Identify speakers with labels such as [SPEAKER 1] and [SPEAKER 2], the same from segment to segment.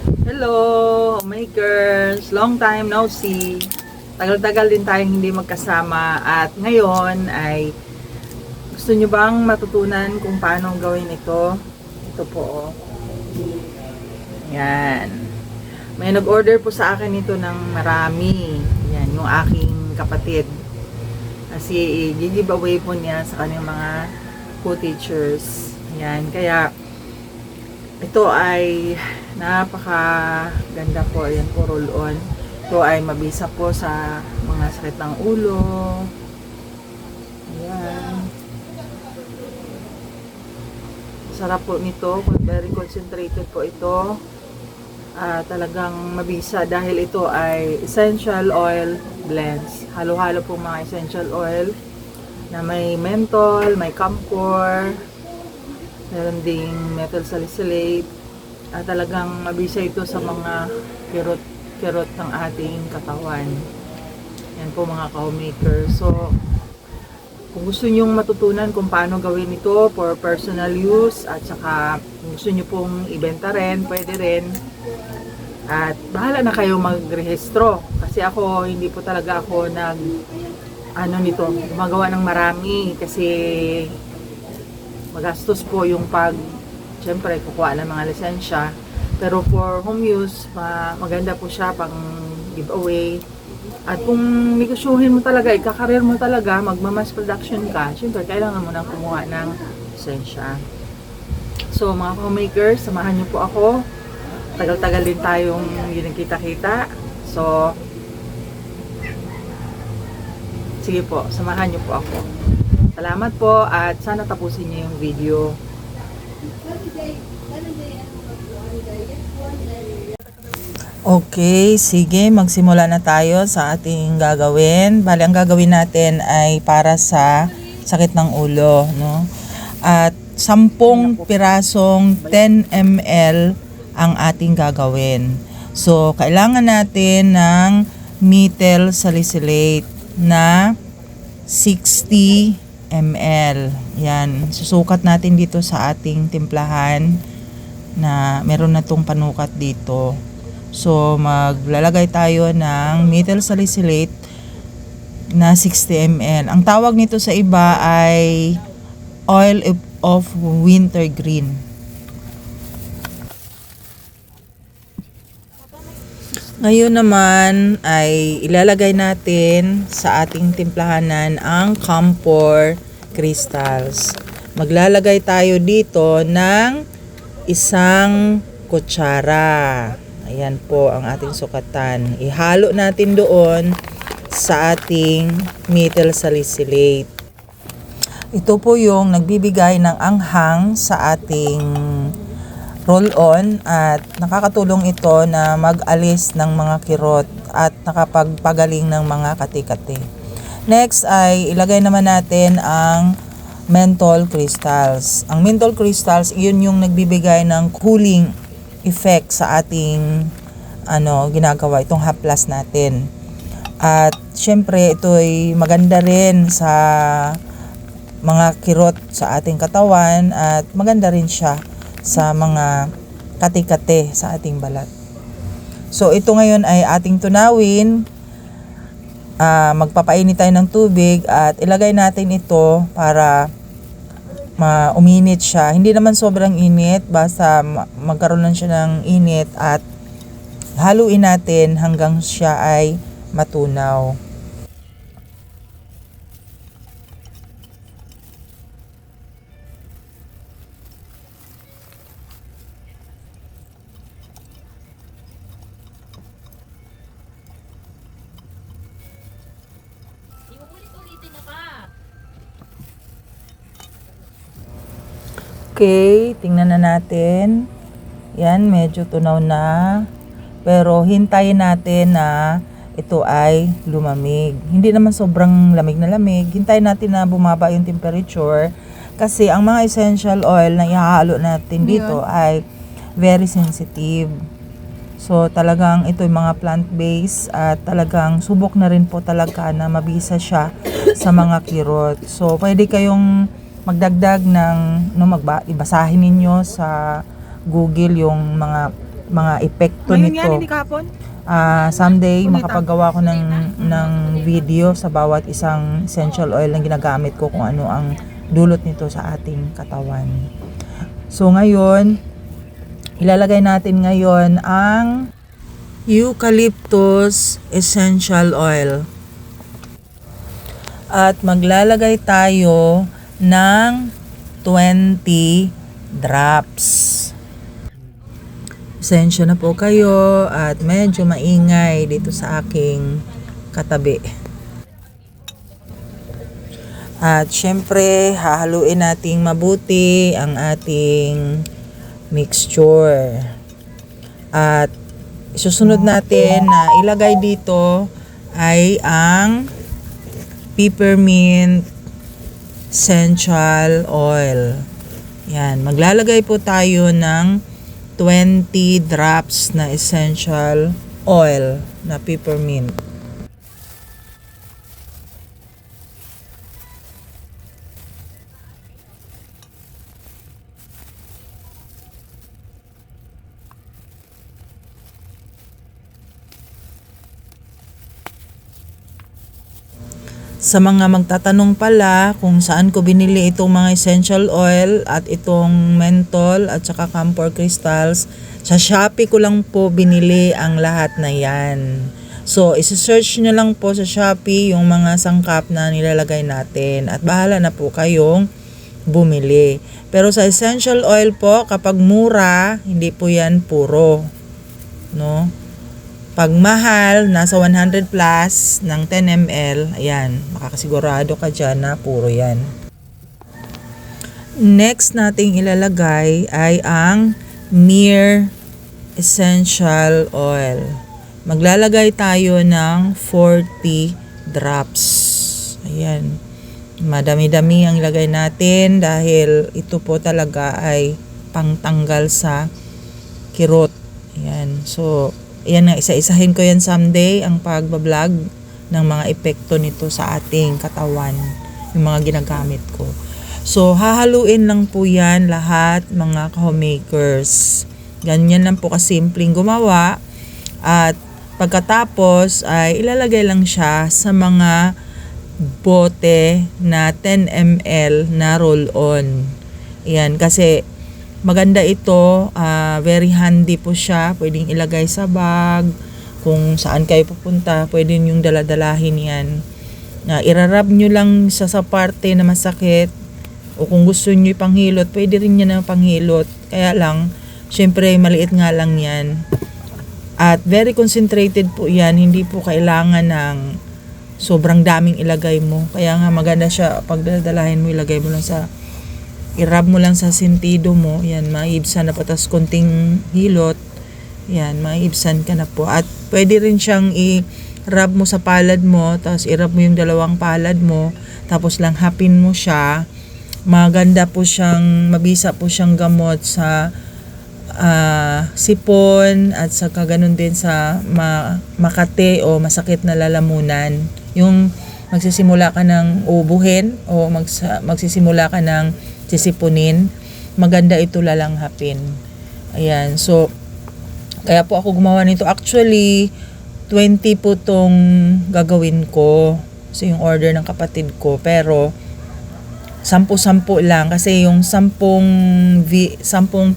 [SPEAKER 1] Hello, makers! Long time no see. Tagal-tagal din tayong hindi magkasama at ngayon ay gusto nyo bang matutunan kung paano gawin ito? Ito po, oh. Yan. May nag-order po sa akin ito ng marami. Yan, yung aking kapatid. Kasi i-giveaway po niya sa kanyang mga co-teachers. Yan, kaya ito ay napaka ganda po. Ayan po, roll on. Ito ay mabisa po sa mga sakit ng ulo. Ayan. Sarap po nito. Very concentrated po ito. Talagang mabisa dahil ito ay essential oil blends. Halo-halo po mga essential oil na may menthol, may camphor, meron ding methyl salicylate. Talagang mabisa ito sa mga kirot ng ating katawan. Yan po mga ka-homemaker. So, kung gusto nyong matutunan kung paano gawin ito for personal use at saka kung gusto nyo pong ibenta rin, pwede rin. At bahala na kayo magrehistro. Kasi ako, hindi po talaga ako gumagawa ng marami kasi magastos po yung syempre, kukuha ng mga lisensya. Pero for home use, maganda po siya pang giveaway. At kung negosyohin mo talaga, ikakareer mo talaga, magmamass production ka, syempre, kailangan mo nang kumuha ng lisensya. So, mga homemakers, samahan niyo po ako. Tagal-tagal din tayong hindi nagkita-kita. So, sige po, samahan niyo po ako. Salamat po at sana tapusin niyo yung video. Okay, sige, magsimula na tayo sa ating gagawin. Bali, ang gagawin natin ay para sa sakit ng ulo, no? At 10 pirasong 10 ml ang ating gagawin. So, kailangan natin ng methyl salicylate na 60 ml. Yan, susukat natin dito sa ating timplahan na meron na tong panukat dito. So, maglalagay tayo ng methyl salicylate na 60 ml. Ang tawag nito sa iba ay oil of wintergreen. Ngayon naman ay ilalagay natin sa ating timplahanan ang camphor crystals. Maglalagay tayo dito ng 1 kutsara. Ayan po ang ating sukatan. Ihalo natin doon sa ating methyl salicylate. Ito po yung nagbibigay ng anghang sa ating roll-on at nakakatulong ito na mag-alis ng mga kirot at nakapagpagaling ng mga kati-kati. Next ay ilagay naman natin ang menthol crystals. Ang menthol crystals, yun yung nagbibigay ng cooling effect sa ating ginagawa, itong haplas natin. At syempre ito ay maganda rin sa mga kirot sa ating katawan at maganda rin siya sa mga kati-kati sa ating balat. So ito ngayon ay ating tunawin. Magpapainit tayo ng tubig at ilagay natin ito para uminit siya. Hindi naman sobrang init, basta magkaroon lang siya ng init at haluin natin hanggang siya ay matunaw. Okay, tingnan na natin. Yan, medyo tunaw na. Pero hintayin natin na ito ay lumamig. Hindi naman sobrang lamig na lamig. Hintayin natin na bumaba yung temperature. Kasi ang mga essential oil na ihahalo natin dito ay very sensitive. So talagang ito yung mga plant-based at talagang subok na rin po talaga na mabisa siya sa mga kirot. So pwede kayong magdagdag ng ibasahin ninyo sa Google yung mga mga epekto
[SPEAKER 2] Ngayon yan,
[SPEAKER 1] nito.
[SPEAKER 2] hindi kahapon.
[SPEAKER 1] Someday makapagawa ko ng video sa bawat isang essential oil na ginagamit ko, kung ano ang dulot nito sa ating katawan. So ngayon, ilalagay natin ngayon ang eucalyptus essential oil. At maglalagay tayo ng 20 drops. Pasensya na po kayo at medyo maingay dito sa aking katabi. At syempre, hahaluin nating mabuti ang ating mixture. At susunod natin na ilagay dito ay ang peppermint essential oil. Yan, maglalagay po tayo ng 20 drops na essential oil na peppermint. Sa mga magtatanong pala kung saan ko binili itong mga essential oil at itong menthol at saka camphor crystals, sa Shopee ko lang po binili ang lahat na yan. So, isi-search nyo lang po sa Shopee yung mga sangkap na nilalagay natin at bahala na po kayong bumili. Pero sa essential oil po, kapag mura, hindi po yan puro, no? Pag mahal, nasa 100 plus ng 10 ml, ayan, makakasigurado ka dyan na puro yan. Next nating ilalagay ay ang Near essential oil. Maglalagay tayo ng 40 drops. Ayan. Madami-dami ang ilagay natin dahil ito po talaga ay pangtanggal sa kirot. Ayan. So, ayan nga, isa-isahin ko yan someday ang pagbablog ng mga epekto nito sa ating katawan, yung mga ginagamit ko. So, hahaluin lang po yan lahat mga ka-homemakers. Ganyan lang po kasimpleng gumawa. At pagkatapos ay ilalagay lang siya sa mga bote na 10 ml na roll-on. Ayan, kasi maganda ito, very handy po siya. Pwedeng ilagay sa bag. Kung saan kayo pupunta, pwede yung daladalahin yan. Irarab nyo lang sa parte na masakit. O kung gusto nyo ipanghilot, pwede rin yan na panghilot. Kaya lang, syempre maliit nga lang yan. At very concentrated po yan. Hindi po kailangan ng sobrang daming ilagay mo. Kaya nga maganda siya, pag daladalahin mo, ilagay mo lang sa i-rub mo lang sa sentido mo, yan, maibsan na po, tapos konting hilot, yan, maibsan ka na po. At pwede rin siyang i-rub mo sa palad mo, tapos i-rub mo yung dalawang palad mo, tapos lang hapin mo siya. Maganda po siyang, mabisa po siyang gamot sa sipon at sa kaganon din sa makate o masakit na lalamunan. Yung magsisimula ka ng ubuhin o magsisimula ka ng sisipunin, maganda ito lalanghapin. Ayan, so kaya po ako gumawa nito. Actually 20 po tong gagawin ko, so yung order ng kapatid ko, pero 10 lang kasi yung 10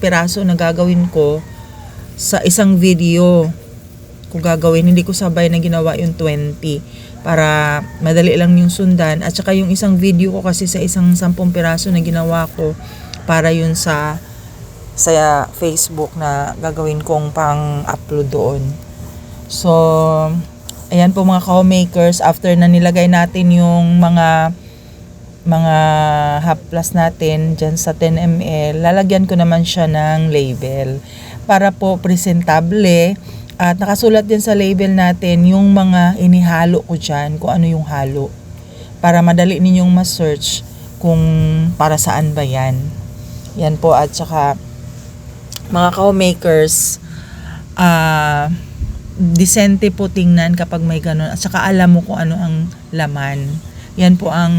[SPEAKER 1] piraso na gagawin ko sa isang video ko gagawin, hindi ko sabay na ginawa yung 20 para madali lang yung sundan. At saka yung isang video ko kasi sa isang 10 piraso na ginawa ko para yun sa Facebook na gagawin kong pang-upload doon. So, ayan po mga ka-homemakers, after na nilagay natin yung mga haplas natin dyan sa 10 ml, lalagyan ko naman siya ng label para po presentable. At nakasulat din sa label natin yung mga inihalo ko dyan, kung ano yung halo. Para madali ninyong ma-search kung para saan ba yan. Yan po, at saka mga ka-homemakers, disente po tingnan kapag may ganun. At saka alam mo kung ano ang laman. Yan po ang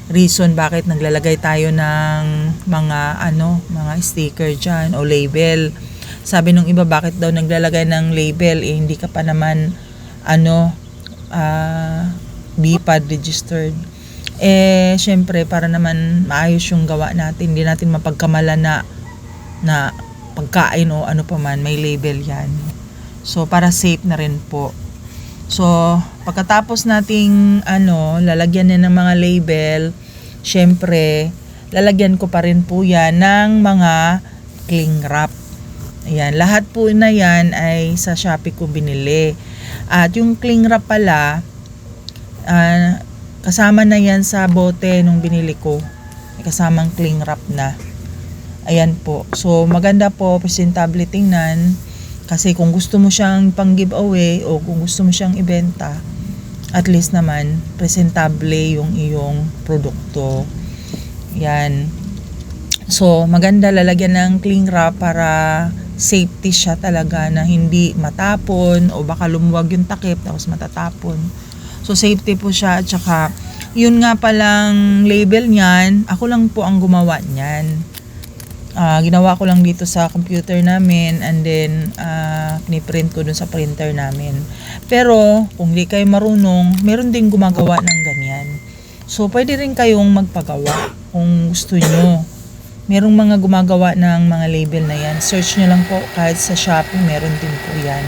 [SPEAKER 1] reason bakit naglalagay tayo ng mga sticker dyan o label. Sabi nung iba, bakit daw naglalagay ng label, hindi ka pa naman BPAD registered. Syempre, para naman maayos yung gawa natin, hindi natin mapagkamalan na pagkain o ano pa man, may label yan. So, para safe na rin po. So, pagkatapos nating lalagyan yan ng mga label, syempre, lalagyan ko pa rin po yan ng mga cling wrap. Ayan, lahat po na yan ay sa Shopee ko binili. At yung cling wrap pala, kasama na yan sa bote nung binili ko. May kasamang cling wrap na. Ayan po. So, maganda po, presentable tingnan. Kasi kung gusto mo siyang pang giveaway o kung gusto mo siyang ibenta, at least naman, presentable yung iyong produkto. Yan. So, maganda lalagyan ng cling wrap para safety siya talaga na hindi matapon o baka lumuwag yung takip tapos matatapon. So, safety po siya. At saka, yun nga palang label niyan, ako lang po ang gumawa niyan. Ginawa ko lang dito sa computer namin and then piniprint ko dun sa printer namin. Pero kung di kayo marunong, meron din gumagawa ng ganyan. So pwede rin kayong magpagawa kung gusto nyo. Merong mga gumagawa ng mga label na yan. Search nyo lang po, kahit sa Shopee meron din po yan.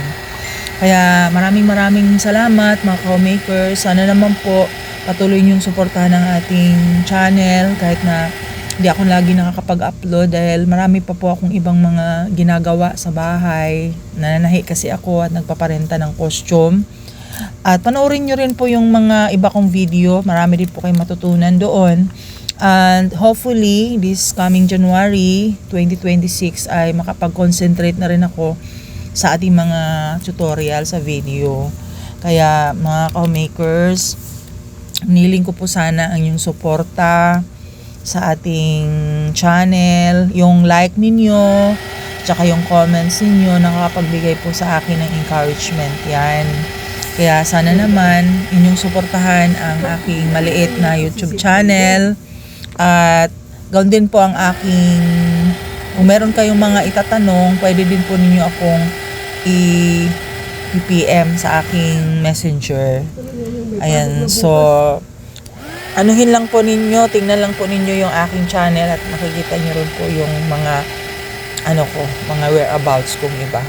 [SPEAKER 1] Kaya maraming salamat mga ka-homemakers. Sana naman po patuloy nyong suportahan ang ating channel kahit na hindi ako lagi nakakapag-upload dahil marami pa po akong ibang mga ginagawa sa bahay. Nananahi kasi ako at nagpaparenta ng costume. At panoorin nyo rin po yung mga iba kong video. Marami din po kayo matutunan doon. And hopefully, this coming January 2026 ay makapag-concentrate na rin ako sa ating mga tutorial sa video. Kaya mga ka-homemakers, niling ko po sana ang inyong suporta sa ating channel, yung like ninyo, tsaka yung comments ninyo, nakakapagbigay po sa akin ng encouragement yan. Kaya sana naman inyong suportahan ang aking maliit na YouTube channel at gawin din po ang aking, kung meron kayong mga itatanong, pwede din po ninyo akong i-PM sa aking messenger. Ayan, so anuhin lang po ninyo, tingnan lang po ninyo yung aking channel at makikita nyo rin po yung mga mga whereabouts kong iba.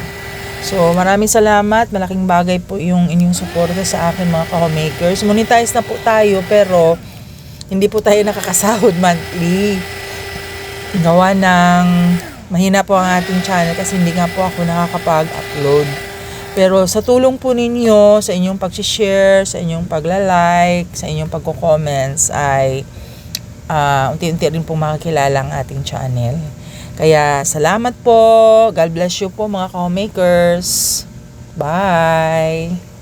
[SPEAKER 1] So, maraming salamat. Malaking bagay po yung inyong suporta sa akin mga ka-homemakers. Monetize na po tayo pero hindi po tayo nakakasahod monthly. Gawa ng mahina po ang ating channel kasi hindi nga po ako nakakapag-upload. Pero sa tulong po ninyo, sa inyong pag-share, sa inyong pagla-like, sa inyong pagko-comments ay unti-unti rin po makakilala ang ating channel. Kaya salamat po. God bless you po mga ka-homemakers. Bye!